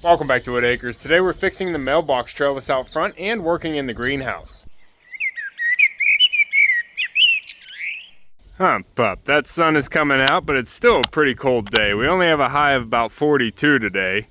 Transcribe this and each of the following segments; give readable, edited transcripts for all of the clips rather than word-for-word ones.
Welcome back to Whitt Acres. Today we're fixing the mailbox trellis out front and working in the greenhouse. Pup, that sun is coming out, but it's still a pretty cold day. We only have a high of about 42 today.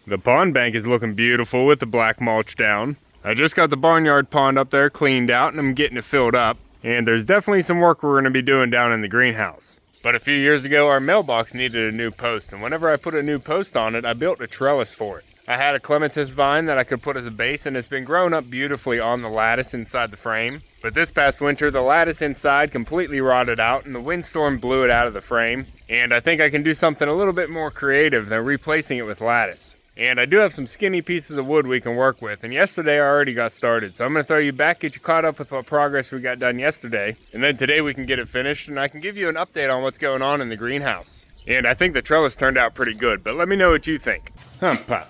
The pond bank is looking beautiful with the black mulch down. I just got the barnyard pond up there cleaned out and I'm getting it filled up. And there's definitely some work we're going to be doing down in the greenhouse. But a few years ago, our mailbox needed a new post, and whenever I put a new post on it, I built a trellis for it. I had a clematis vine that I could put as a base, and it's been growing up beautifully on the lattice inside the frame. But this past winter, the lattice inside completely rotted out, and the windstorm blew it out of the frame. And I think I can do something a little bit more creative than replacing it with lattice. And I do have some skinny pieces of wood we can work with, and yesterday I already got started. So I'm going to throw you back, get you caught up with what progress we got done yesterday, and then today we can get it finished, and I can give you an update on what's going on in the greenhouse. And I think the trellis turned out pretty good, but let me know what you think. Pop.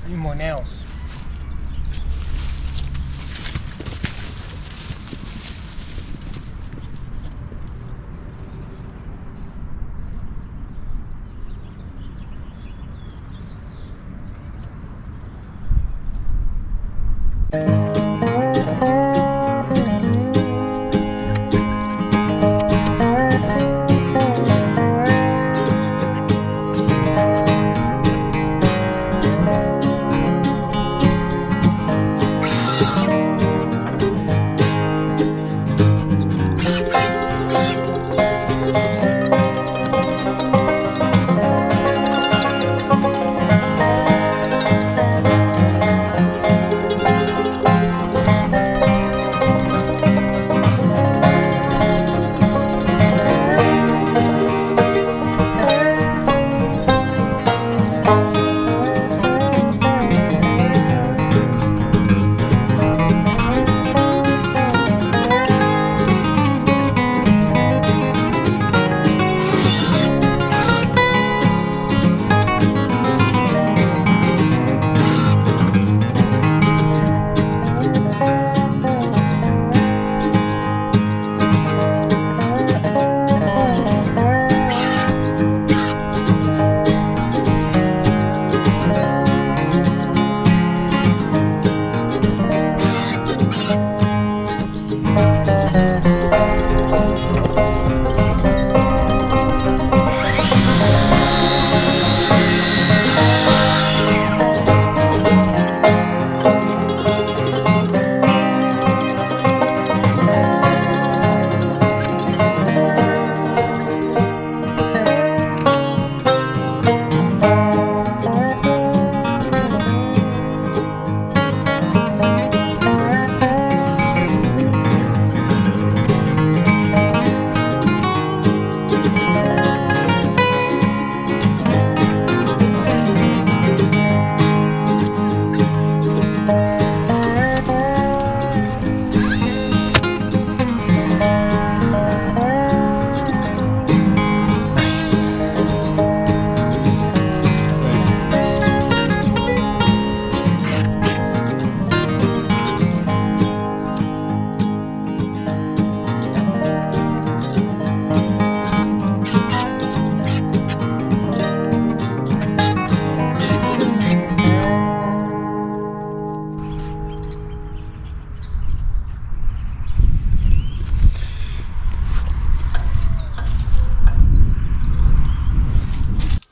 I need more nails.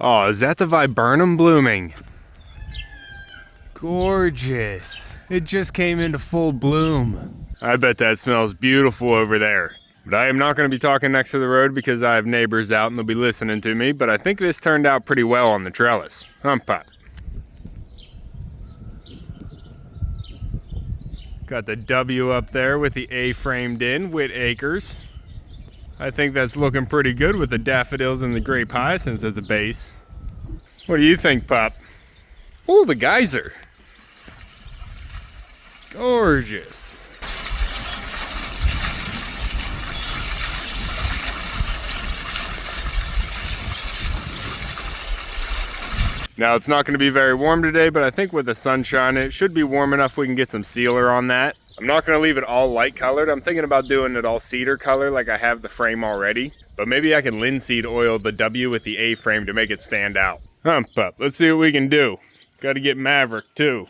Oh, is that the viburnum blooming? Gorgeous. It just came into full bloom. I bet that smells beautiful over there. But I am not going to be talking next to the road because I have neighbors out and they'll be listening to me, but I think this turned out pretty well on the trellis. Pop? Got the W up there with the A framed in, Whitt Acres. I think that's looking pretty good with the daffodils and the grape hyacinths at the base. What do you think, Pop? Oh, the geyser. Gorgeous. Now, it's not going to be very warm today, but I think with the sunshine, it should be warm enough we can get some sealer on that. I'm not going to leave it all light colored. I'm thinking about doing it all cedar color like I have the frame already. But maybe I can linseed oil the W with the A frame to make it stand out. Hump up. Let's see what we can do. Got to get Maverick too.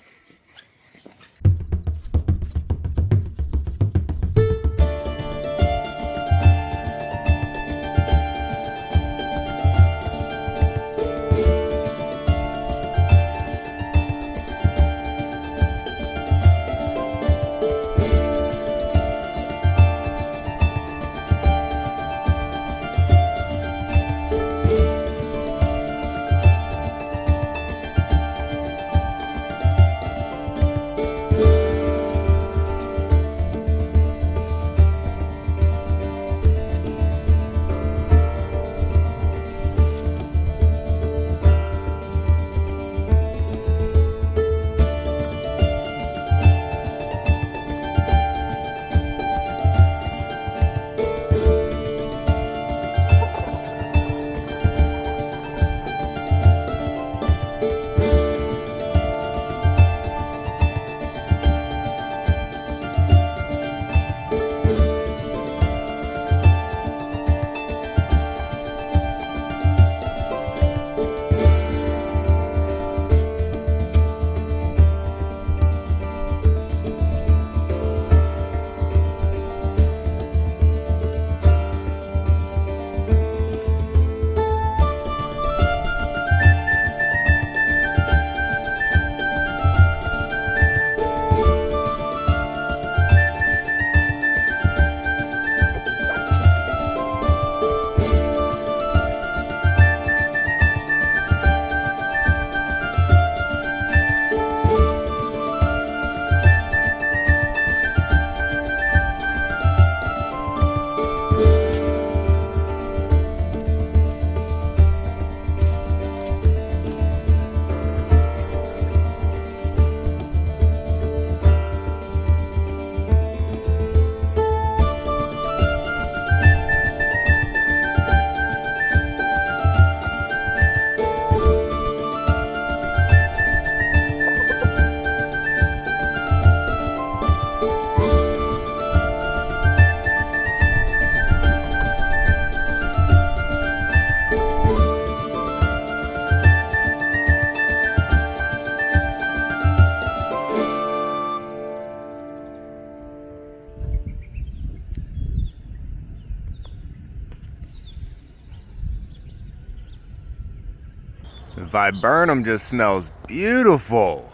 The viburnum just smells beautiful.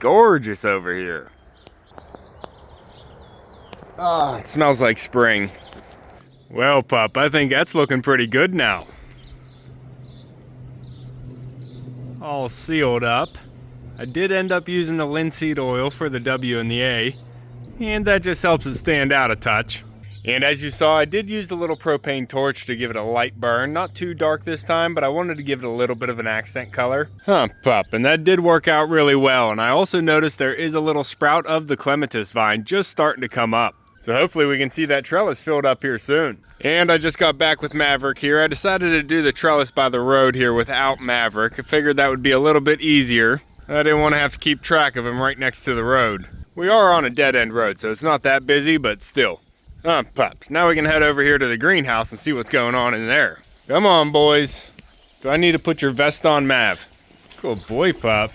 Gorgeous over here. Ah, it smells like spring. Well, pup, I think that's looking pretty good now. All sealed up. I did end up using the linseed oil for the W and the A, and that just helps it stand out a touch. And as you saw, I did use the little propane torch to give it a light burn. Not too dark this time, but I wanted to give it a little bit of an accent color. Pup, and that did work out really well. And I also noticed there is a little sprout of the clematis vine just starting to come up. So hopefully we can see that trellis filled up here soon. And I just got back with Maverick here. I decided to do the trellis by the road here without Maverick. I figured that would be a little bit easier. I didn't want to have to keep track of him right next to the road. We are on a dead-end road, so it's not that busy, but still. Pups, now we can head over here to the greenhouse and see what's going on in there. Come on, boys. Do I need to put your vest on, Mav? Good boy, pup.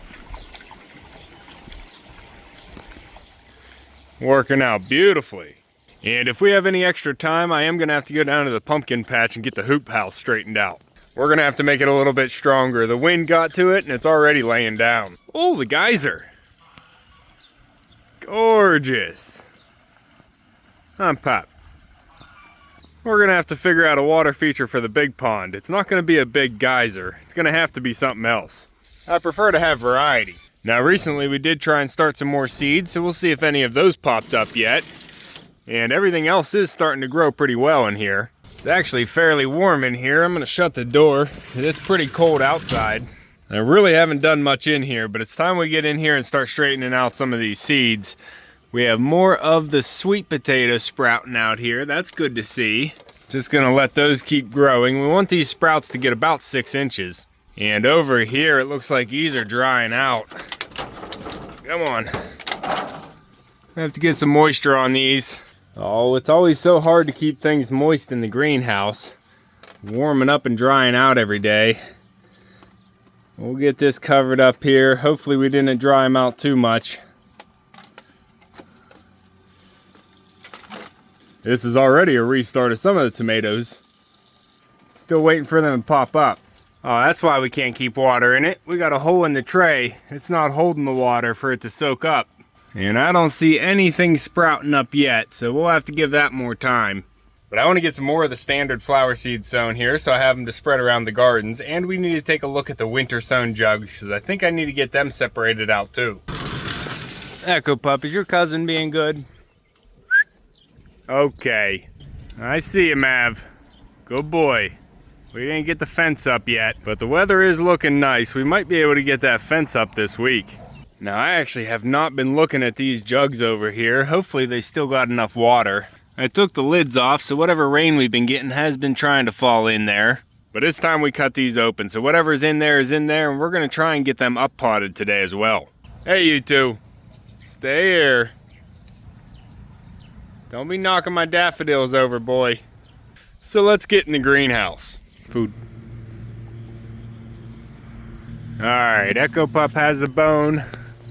Working out beautifully. And if we have any extra time, I am going to have to go down to the pumpkin patch and get the hoop house straightened out. We're gonna have to make it a little bit stronger. The wind got to it and it's already laying down. Oh, the geyser. Gorgeous. Huh, Pop? We're gonna have to figure out a water feature for the big pond. It's not gonna be a big geyser. It's gonna have to be something else. I prefer to have variety. Now recently we did try and start some more seeds, so we'll see if any of those popped up yet. And everything else is starting to grow pretty well in here. It's actually fairly warm in here. I'm gonna shut the door. It's pretty cold outside. I really haven't done much in here, but it's time we get in here and start straightening out some of these seeds. We have more of the sweet potato sprouting out here. That's good to see. Just gonna let those keep growing. We want these sprouts to get about 6 inches. And over here, it looks like these are drying out. Come on. I have to get some moisture on these. Oh, it's always so hard to keep things moist in the greenhouse. Warming up and drying out every day. We'll get this covered up here. Hopefully we didn't dry them out too much. This is already a restart of some of the tomatoes. Still waiting for them to pop up. Oh, that's why we can't keep water in it. We got a hole in the tray. It's not holding the water for it to soak up. And I don't see anything sprouting up yet, so we'll have to give that more time. But I want to get some more of the standard flower seeds sown here, so I have them to spread around the gardens. And we need to take a look at the winter sown jugs, because I think I need to get them separated out too. Echo Pup, is your cousin being good? Okay. I see you, Mav. Good boy. We didn't get the fence up yet, but the weather is looking nice. We might be able to get that fence up this week. Now, I actually have not been looking at these jugs over here. Hopefully they still got enough water. I took the lids off, so whatever rain we've been getting has been trying to fall in there. But it's time we cut these open, so whatever's in there is in there, and we're gonna try and get them up potted today as well. Hey, you two. Stay here. Don't be knocking my daffodils over, boy. So let's get in the greenhouse. Food. Alright, Echo Pup has a bone,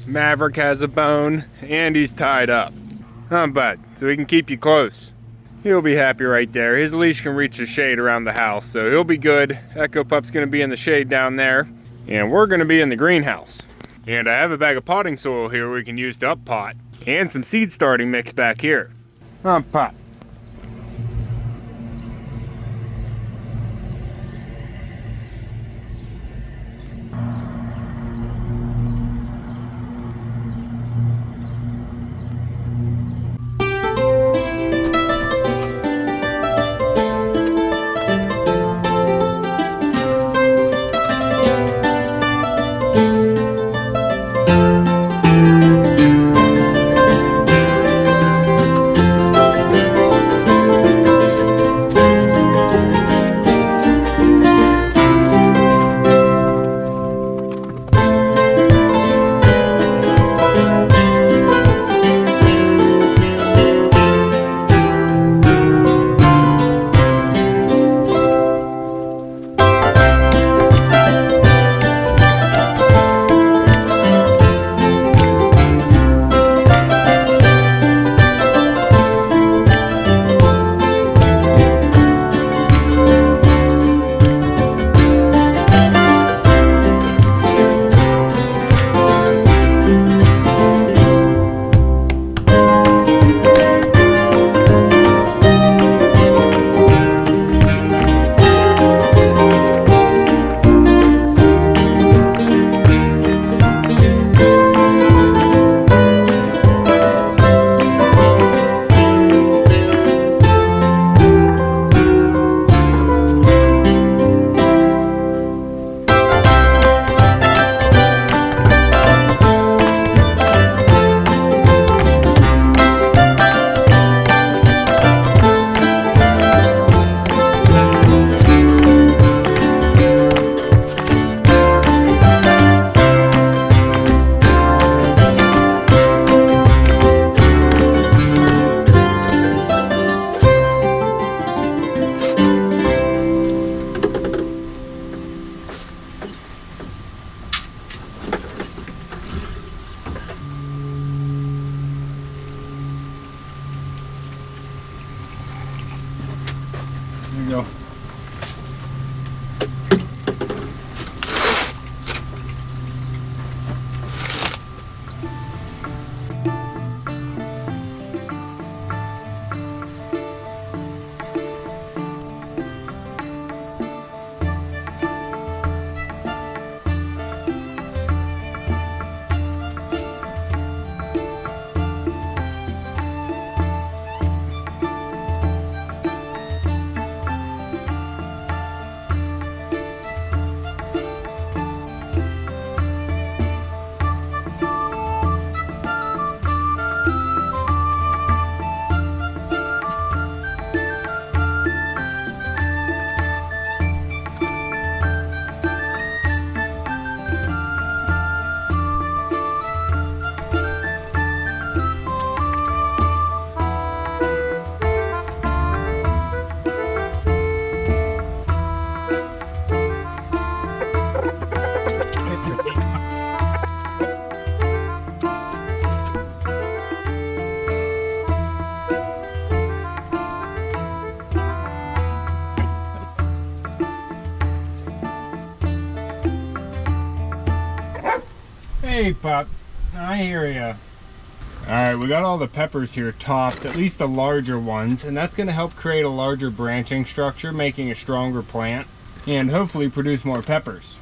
Maverick has a bone, and he's tied up. Huh, bud? So he can keep you close. He'll be happy right there. His leash can reach the shade around the house, so he'll be good. Echo Pup's gonna be in the shade down there, and we're gonna be in the greenhouse. And I have a bag of potting soil here we can use to up pot, and some seed starting mix back here. Pot. There you go. Hey, pup. I hear ya. Alright, we got all the peppers here topped, at least the larger ones, and that's going to help create a larger branching structure, making a stronger plant, and hopefully produce more peppers.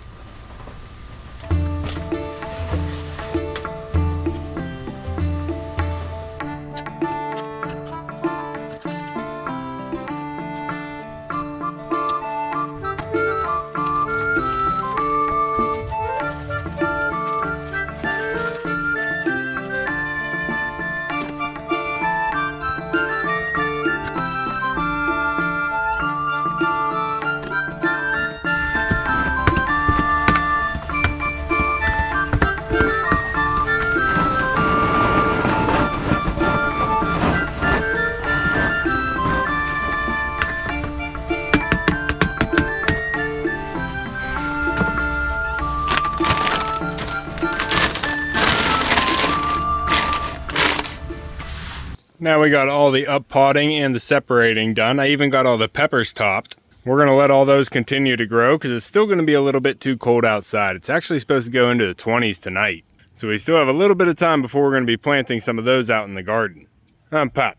Now we got all the up potting and the separating done. I even got all the peppers topped. We're going to let all those continue to grow because it's still going to be a little bit too cold outside. It's actually supposed to go into the 20s tonight. So we still have a little bit of time before we're going to be planting some of those out in the garden. Pop.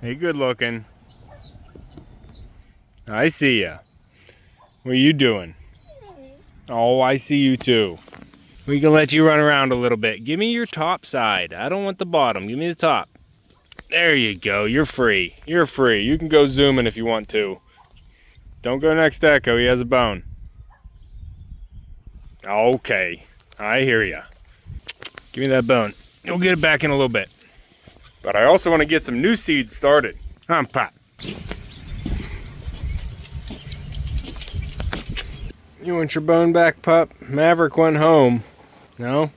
Hey, good looking. I see ya. What are you doing? Oh, I see you too. We can let you run around a little bit. Give me your top side. I don't want the bottom. Give me the top. There you go. You're free. You're free. You can go zooming if you want to. Don't go next to Echo. He has a bone. Okay. I hear ya. Give me that bone. You'll get it back in a little bit. But I also want to get some new seeds started. Pop. You want your bone back, pup? Maverick went home. No?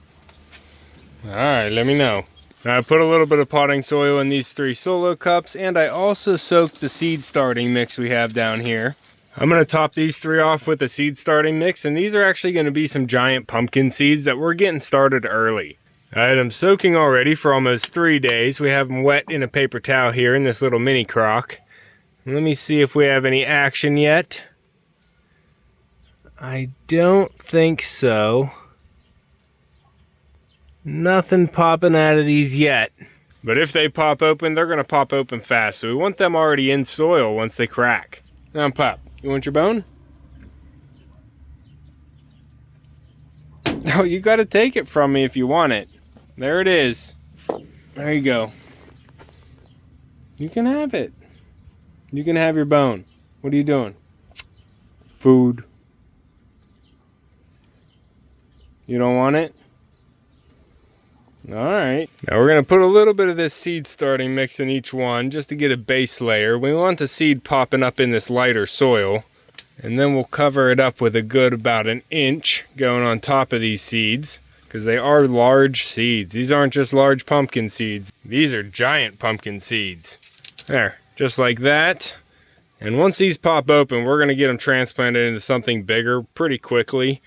Alright, let me know. I put a little bit of potting soil in these 3 solo cups, and I also soaked the seed starting mix we have down here. I'm going to top these 3 off with a seed starting mix, and these are actually going to be some giant pumpkin seeds that we're getting started early. I had them soaking already for almost 3 days. We have them wet in a paper towel here in this little mini crock. Let me see if we have any action yet. I don't think so. Nothing popping out of these yet. But if they pop open, they're going to pop open fast. So we want them already in soil once they crack. Now, Pop, you want your bone? Oh, you got to take it from me if you want it. There it is. There you go. You can have it. You can have your bone. What are you doing? Food. You don't want it? Alright. Now we're going to put a little bit of this seed starting mix in each one just to get a base layer. We want the seed popping up in this lighter soil. And then we'll cover it up with a good about 1 inch going on top of these seeds. Because they are large seeds. These aren't just large pumpkin seeds. These are giant pumpkin seeds. There. Just like that. And once these pop open, we're going to get them transplanted into something bigger pretty quickly.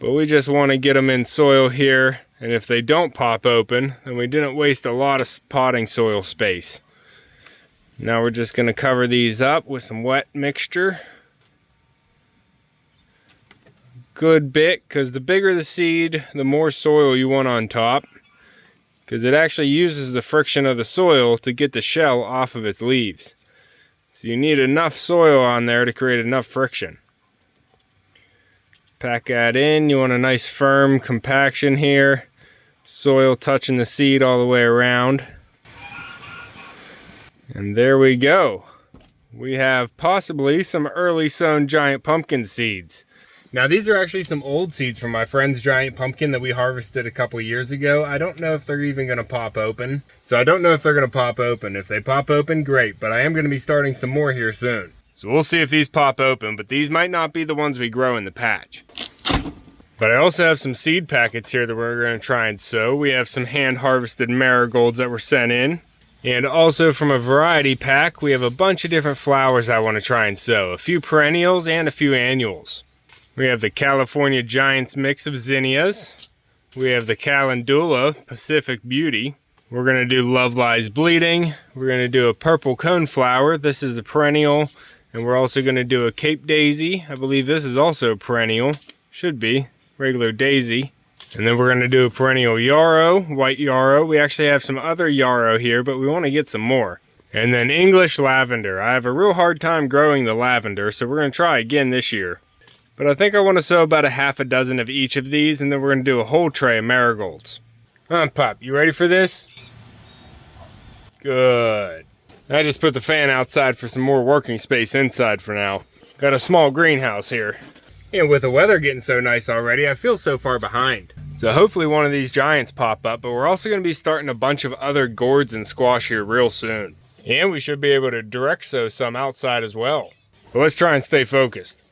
But we just want to get them in soil here. And if they don't pop open, then we didn't waste a lot of potting soil space. Now we're just going to cover these up with some wet mixture. Good bit, because the bigger the seed, the more soil you want on top. Because it actually uses the friction of the soil to get the shell off of its leaves. So you need enough soil on there to create enough friction. Pack that in. You want a nice firm compaction here. Soil touching the seed all the way around. And there we go. We have possibly some early sown giant pumpkin seeds. Now these are actually some old seeds from my friend's giant pumpkin that we harvested a couple years ago. I don't know if they're even going to pop open. So I don't know if they're going to pop open. If they pop open, great. But I am going to be starting some more here soon. So we'll see if these pop open, but these might not be the ones we grow in the patch. But I also have some seed packets here that we're going to try and sow. We have some hand harvested marigolds that were sent in. And also from a variety pack, we have a bunch of different flowers I want to try and sow. A few perennials and a few annuals. We have the California Giants mix of zinnias. We have the Calendula Pacific Beauty. We're going to do Love Lies Bleeding. We're going to do a purple coneflower. This is a perennial. And we're also going to do a Cape Daisy. I believe this is also perennial. Should be. Regular daisy. And then we're going to do a perennial yarrow, white yarrow. We actually have some other yarrow here, but we want to get some more. And then English lavender. I have a real hard time growing the lavender, so we're going to try again this year. But I think I want to sow about a half a dozen of each of these, and then we're going to do a whole tray of marigolds. Pop, you ready for this? Good. I just put the fan outside for some more working space inside for now. Got a small greenhouse here. And with the weather getting so nice already, I feel so far behind. So hopefully one of these giants pop up, but we're also going to be starting a bunch of other gourds and squash here real soon. And we should be able to direct sow some outside as well. But let's try and stay focused.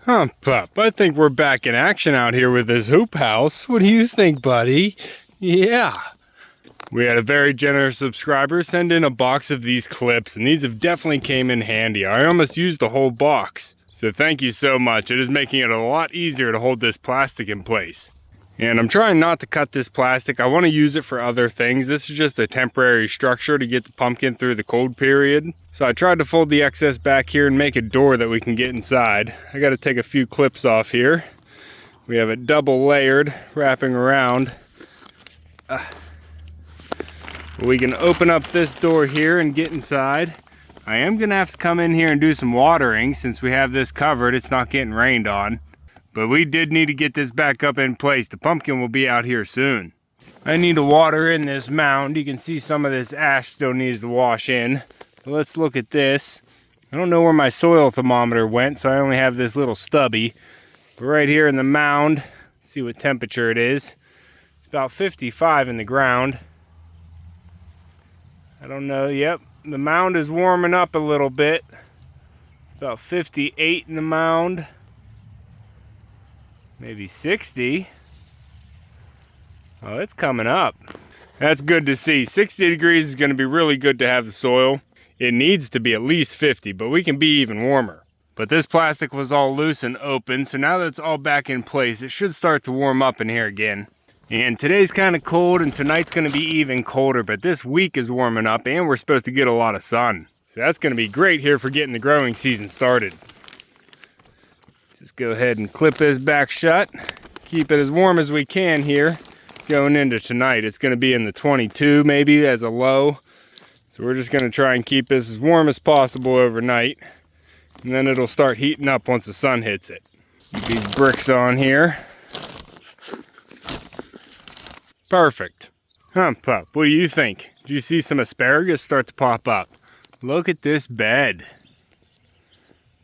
Huh, pup, I think we're back in action out here with this hoop house. What do you think, buddy? Yeah. We had a very generous subscriber send in a box of these clips, and these have definitely came in handy. I almost used the whole box. So thank you so much. It is making it a lot easier to hold this plastic in place. And I'm trying not to cut this plastic. I want to use it for other things. This is just a temporary structure to get the pumpkin through the cold period. So I tried to fold the excess back here and make a door that we can get inside. I got to take a few clips off here. We have it double layered, wrapping around. We can open up this door here and get inside. I am gonna have to come in here and do some watering since we have this covered. It's not getting rained on. But we did need to get this back up in place. The pumpkin will be out here soon. I need to water in this mound. You can see some of this ash still needs to wash in. But let's look at this. I don't know where my soil thermometer went, so I only have this little stubby. But right here in the mound, see what temperature it is. It's about 55 in the ground. I don't know, yep. The mound is warming up a little bit. It's about 58 in the mound. Maybe 60. Oh, it's coming up. That's good to see. 60 degrees is gonna be really good to have the soil. It needs to be at least 50, but we can be even warmer. But this plastic was all loose and open, so now that it's all back in place, it should start to warm up in here again. And today's kind of cold, and tonight's going to be even colder, but this week is warming up, and we're supposed to get a lot of sun. So that's going to be great here for getting the growing season started. Just go ahead and clip this back shut. Keep it as warm as we can here going into tonight. It's going to be in the 22 maybe as a low. So we're just going to try and keep this as warm as possible overnight. And then it'll start heating up once the sun hits it. Get these bricks on here. Perfect. Huh, pup, what do you think? Do you see some asparagus start to pop up? Look at this bed.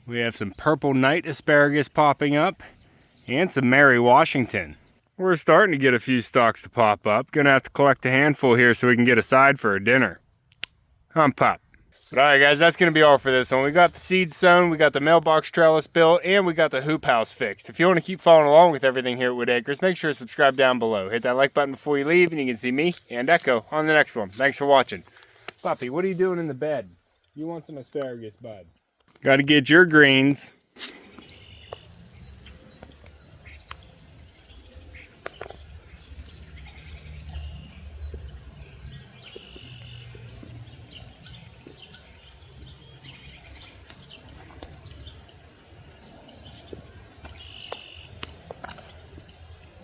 We have some purple night asparagus popping up and some Mary Washington. We're starting to get a few stalks to pop up. Gonna have to collect a handful here so we can get a side for a dinner. Huh, pup. But alright guys, that's going to be all for this one. We got the seeds sown, we got the mailbox trellis built, and we got the hoop house fixed. If you want to keep following along with everything here at Whitt Acres, make sure to subscribe down below. Hit that like button before you leave, and you can see me and Echo on the next one. Thanks for watching. Puppy, what are you doing in the bed? You want some asparagus, bud. Got to get your greens.